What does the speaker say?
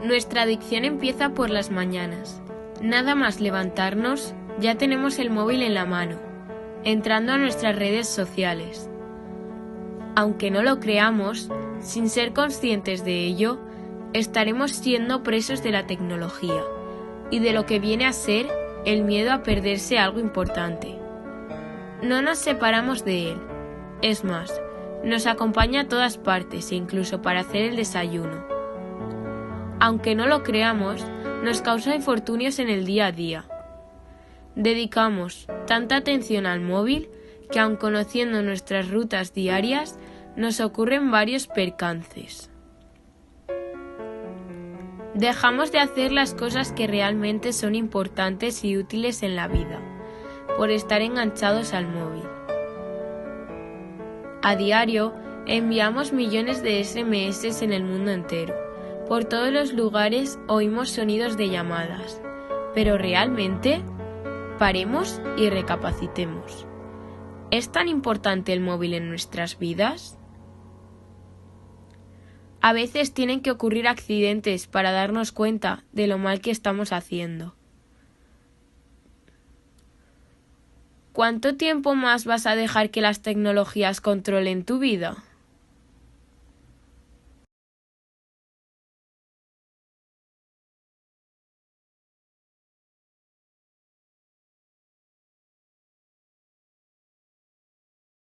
Nuestra adicción empieza por las mañanas. Nada más levantarnos, ya tenemos el móvil en la mano, entrando a nuestras redes sociales. Aunque no lo creamos, sin ser conscientes de ello, estaremos siendo presos de la tecnología y de lo que viene a ser el miedo a perderse algo importante. No nos separamos de él. Es más, nos acompaña a todas partes e incluso para hacer el desayuno. Aunque no lo creamos, nos causa infortunios en el día a día. Dedicamos tanta atención al móvil que aun conociendo nuestras rutas diarias, nos ocurren varios percances. Dejamos de hacer las cosas que realmente son importantes y útiles en la vida, por estar enganchados al móvil. A diario, enviamos millones de SMS en el mundo entero. Por todos los lugares oímos sonidos de llamadas. Pero realmente, paremos y recapacitemos. ¿Es tan importante el móvil en nuestras vidas? A veces tienen que ocurrir accidentes para darnos cuenta de lo mal que estamos haciendo. ¿Cuánto tiempo más vas a dejar que las tecnologías controlen tu vida?